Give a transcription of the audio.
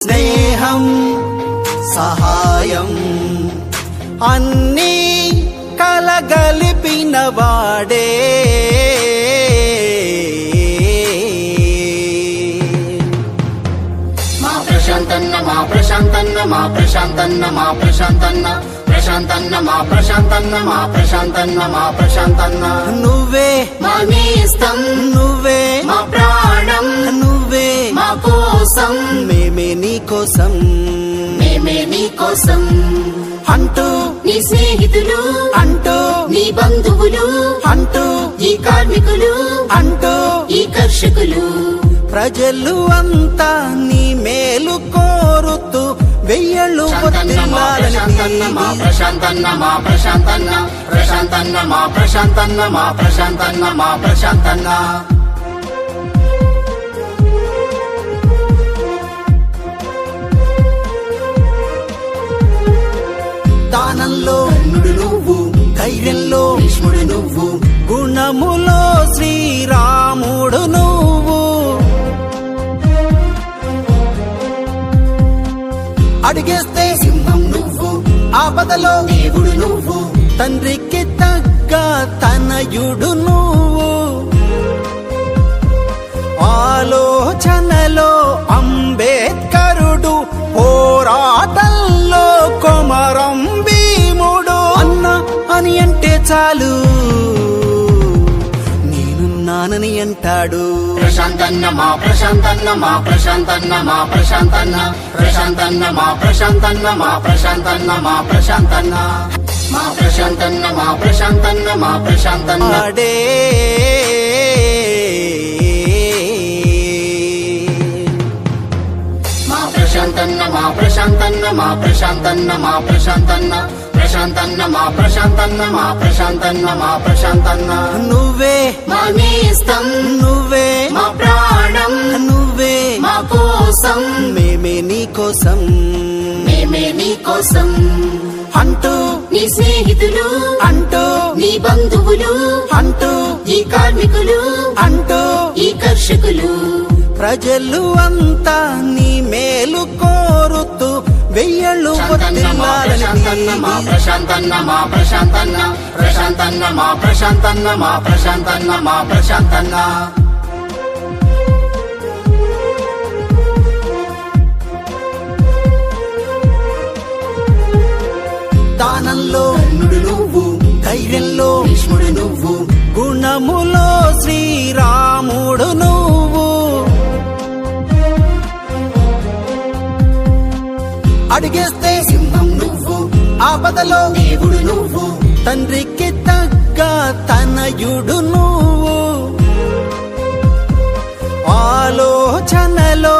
స్నేహం సహాయం అన్నీ కలగలిపిన వాడే మా ప్రశాంతన్న మా ప్రశాంతన్న మా ప్రశాంతన్న మా ప్రశాంతన్న ప్రశాంతన్న మా ప్రశాంతన్న మా ప్రశాంతన్న మా ప్రశాంతన్న నువ్వే మా నేస్తం నువ్వే మా ప్రాణం నువ్వే మా కోసం మేమే నీ కోసం మేమే నీ కోసం అంటూ నీ స్నేహితులు అంటూ నీ బంధువులు అంటూ ఈ కార్మికులు అంటూ ఈ కర్షకులు ప్రజలు అంతా నీ మేలు కోరుతూ వెయ్యళ్ళు ప్రశాంతన్న మా ప్రశాంతన్న మా ప్రశాంతన్న ప్రశాంతన్న మా ప్రశాంతన్న మా ప్రశాంతన్న మా ప్రశాంతన్న దానంలో కర్ణుడు నువ్వు ధైర్యంలో భీష్ముడు నువ్వు గుణములో శ్రీరాముడు నువ్వు అడిగేస్తే సింహం నువ్వు ఆపదలో దేవుడు నువ్వు తండ్రికి తగ్గ తనయుడు నువ్వు ఆలోచనలో అంబేద్కరుడు పోరాటంలో కొమరం భీముడు అన్న అని అంటే చాలు నేనున్నానని అంటాడు ప్రశాంతన్న మా ప్రశాంతన్న మా ప్రశాంతన్న మా ప్రశాంతన్న ప్రశాంతన్న మా ప్రశాంతన్న మా ప్రశాంతన్న మా ప్రశాంతన్న మా ప్రశాంతన్న మా ప్రశాంతన్న మా ప్రశాంతన్న ఆడే మా ప్రశాంతన్న మా ప్రశాంతన్న మా ప్రశాంతన్న మా ప్రశాంతన్న ప్రశాంతన్న మా ప్రశాంతన్న మా ప్రశాంతన్న మా ప్రశాంతన్న నువ్వే మా నేస్తం నువ్వే మా ప్రాణం నువ్వే మా కోసం మేమే నీ కోసం మేమే నీ కోసం అంటూ నీ స్నేహితులు అంటూ నీ బంధువులు అంటూ ఈ కార్మికులు అంటూ ఈ కర్షకులు ప్రజలు అంతా నీ మేలు కోరుతూ వెయ్యళ్ళు ప్రశాంతన్న మా ప్రశాంతన్న మా ప్రశాంతన్న ప్రశాంతన్న మా ప్రశాంతన్న మా ప్రశాంతన్న మా ప్రశాంతన్న దానంలో కర్ణుడు నువ్వు ధైర్యంలో భీష్ముడు నువ్వు గుణములో శ్రీరాముడు నువ్వు అడిగేస్తే సింహం నువ్వు ఆపదలో దేవుడు నువ్వు తండ్రికి తగ్గ తనయుడు నువ్వు ఆలోచనలో